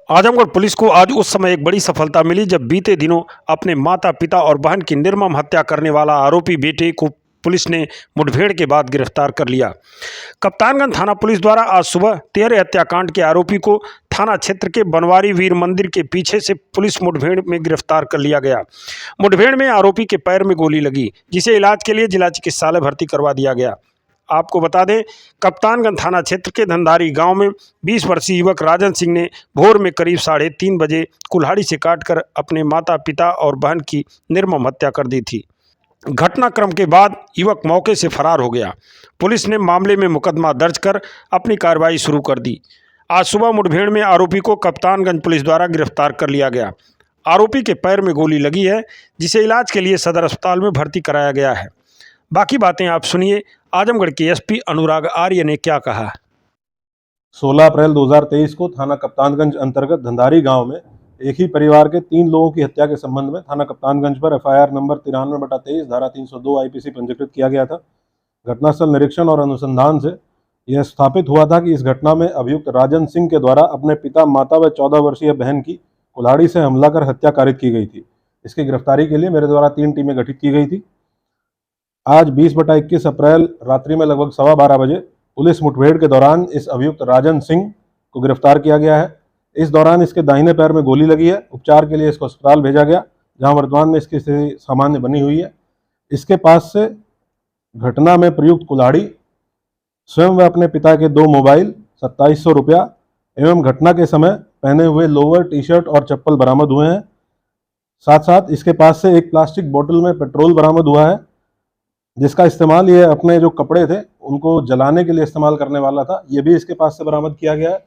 Azamgarh police को आज उस समय एक बड़ी सफलता मिली जब बीते दिनों अपने माता पिता और बहन की निर्मम हत्या करने वाला आरोपी बेटे को पुलिस ने मुठभेड़ के बाद गिरफ्तार कर लिया। कप्तानगंज थाना पुलिस द्वारा आज सुबह तेहरे हत्याकांड के आरोपी को थाना क्षेत्र के बनवारी वीर मंदिर के पीछे से पुलिस मुठभेड़ में गिरफ्तार कर लिया गया। मुठभेड़ में आरोपी के पैर में गोली लगी, जिसे इलाज के लिए जिला चिकित्सालय भर्ती करवा दिया गया। आपको बता दें, कप्तानगंज थाना क्षेत्र के धंधारी गांव में 20 वर्षीय युवक राजन सिंह ने भोर में करीब 3:30 बजे कुल्हाड़ी से काटकर अपने माता पिता और बहन की निर्मम हत्या कर दी थी। घटनाक्रम के बाद युवक मौके से फरार हो गया। पुलिस ने मामले में मुकदमा दर्ज कर अपनी कार्रवाई शुरू कर दी। आज सुबह मुठभेड़ में आरोपी को कप्तानगंज पुलिस द्वारा गिरफ्तार कर लिया गया। आरोपी के पैर में गोली लगी है, जिसे इलाज के लिए सदर अस्पताल में भर्ती कराया गया है। बाकी बातें आप सुनिए आजमगढ़ के एसपी अनुराग आर्य ने क्या कहा। 16 अप्रैल 2023 को थाना कप्तानगंज अंतर्गत धंधारी गांव में एक ही परिवार के 3 लोगों की हत्या के संबंध में थाना कप्तानगंज पर एफआईआर नंबर 93/23 धारा 302 आईपीसी पंजीकृत किया गया था। घटनास्थल निरीक्षण और अनुसंधान से यह स्थापित हुआ था कि इस घटना में अभियुक्त राजन सिंह के द्वारा अपने पिता, माता व 14 वर्षीय बहन की कुल्हाड़ी से हमला कर हत्या कारित की गई थी। इसकी गिरफ्तारी के लिए मेरे द्वारा 3 टीमें गठित की गई थी। आज 20/21 अप्रैल रात्रि में लगभग 12:15 बजे पुलिस मुठभेड़ के दौरान इस अभियुक्त राजन सिंह को गिरफ्तार किया गया है। इस दौरान इसके दाहिने पैर में गोली लगी है। उपचार के लिए इसको अस्पताल भेजा गया, जहां वर्तमान में इसकी स्थिति सामान्य बनी हुई है। इसके पास से घटना में प्रयुक्त कुल्हाड़ी, स्वयं व अपने पिता के 2 मोबाइल, 2700 रुपया एवं घटना के समय पहने हुए लोअर, टी-शर्ट और चप्पल बरामद हुए हैं। साथ साथ इसके पास से एक प्लास्टिक बोतल में पेट्रोल बरामद हुआ है, जिसका इस्तेमाल ये अपने जो कपड़े थे उनको जलाने के लिए इस्तेमाल करने वाला था। ये भी इसके पास से बरामद किया गया है।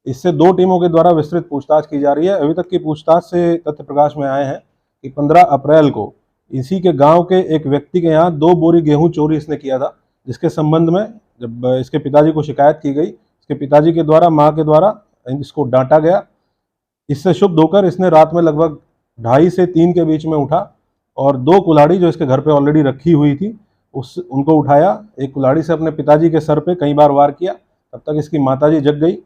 इससे 2 टीमों के द्वारा विस्तृत पूछताछ की जा रही है। अभी तक की पूछताछ से तथ्य प्रकाश में आए हैं कि 15 अप्रैल को इसी के गांव के एक व्यक्ति के यहाँ 2 बोरी गेहूं चोरी इसने किया था, जिसके संबंध में जब इसके पिताजी को शिकायत की गई, इसके पिताजी के द्वारा, माँ के द्वारा इसको डांटा गया। इससे क्षुब्ध होकर इसने रात में लगभग 2:30 से 3 के बीच में उठा और 2 कुल्हाड़ी जो इसके घर पे ऑलरेडी रखी हुई थी उनको उठाया। एक कुल्हाड़ी से अपने पिताजी के सर पे कई बार वार किया। तब तक इसकी माताजी जग गई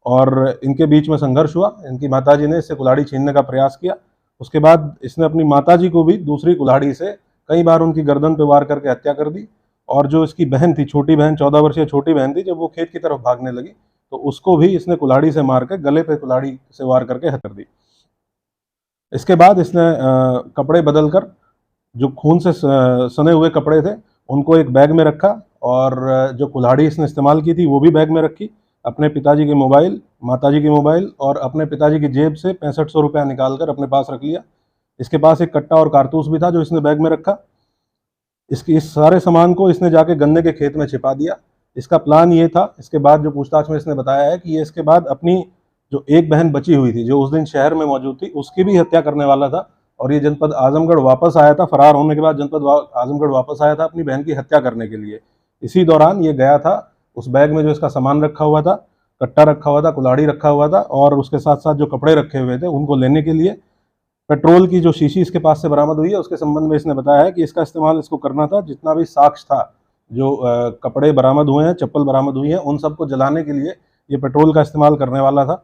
और इनके बीच में संघर्ष हुआ। इनकी माताजी ने इससे कुल्हाड़ी छीनने का प्रयास किया। उसके बाद इसने अपनी माताजी को भी दूसरी कुल्हाड़ी से कई बार उनकी गर्दन पे वार करके हत्या कर दी। और जो इसकी बहन थी, छोटी बहन, 14 वर्षीय छोटी बहन थी, जब वो खेत की तरफ भागने लगी तो उसको भी इसने कुल्हाड़ी से मार के गले पे कुल्हाड़ी से वार करके हत्या कर दी। इसके बाद इसने कपड़े बदलकर जो खून से सने हुए कपड़े थे उनको एक बैग में रखा और जो कुल्हाड़ी इसने इस्तेमाल की थी वो भी बैग में रखी। अपने पिताजी के मोबाइल, माताजी के मोबाइल और अपने पिताजी की जेब से 6500 रुपया निकालकर अपने पास रख लिया। इसके पास एक कट्टा और कारतूस भी था जो इसने बैग में रखा। इस सारे सामान को इसने जाके गन्ने के खेत में छिपा दिया। इसका प्लान ये था, इसके बाद जो पूछताछ में इसने बताया है कि ये इसके बाद अपनी जो एक बहन बची हुई थी जो उस दिन शहर में मौजूद थी, उसकी भी हत्या करने वाला था और ये जनपद आजमगढ़ वापस आया था। फरार होने के बाद जनपद आजमगढ़ वापस आया था अपनी बहन की हत्या करने के लिए। इसी दौरान ये गया था, उस बैग में जो इसका सामान रखा हुआ था, कट्टा रखा हुआ था, कुल्हाड़ी रखा हुआ था और उसके साथ साथ जो कपड़े रखे हुए थे उनको लेने के लिए पेट्रोल की जो शीशी इसके पास से बरामद हुई है उसके संबंध में इसने बताया है कि इसका इस्तेमाल इसको करना था। जितना भी साक्ष्य था, जो कपड़े बरामद हुए हैं, चप्पल बरामद हुई है, उन सबको जलाने के लिए ये पेट्रोल का इस्तेमाल करने वाला था।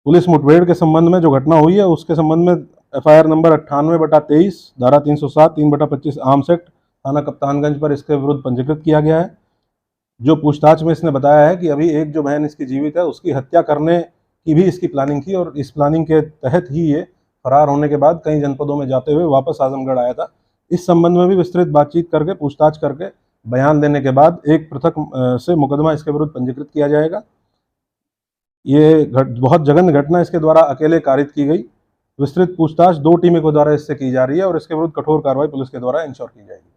पुलिस मुठभेड़ के संबंध में जो घटना हुई है उसके संबंध में एफआईआर नंबर 98/23 धारा 307 3/25 आर्म्स एक्ट थाना कप्तानगंज पर इसके विरुद्ध पंजीकृत किया गया है। जो पूछताछ में इसने बताया है कि अभी एक जो बहन इसकी जीवित है उसकी हत्या करने की भी इसकी प्लानिंग थी और इस प्लानिंग के तहत ही ये फरार होने के बाद कई जनपदों में जाते हुए वापस आजमगढ़ आया था। इस संबंध में भी विस्तृत बातचीत करके, पूछताछ करके बयान देने के बाद एक पृथक से मुकदमा इसके विरुद्ध पंजीकृत किया जाएगा। ये बहुत जघन्य घटना इसके द्वारा अकेले कारित की गई। विस्तृत पूछताछ 2 टीमों के द्वारा इससे की जा रही है और इसके विरुद्ध कठोर कार्रवाई पुलिस के द्वारा इंश्योर की जाएगी।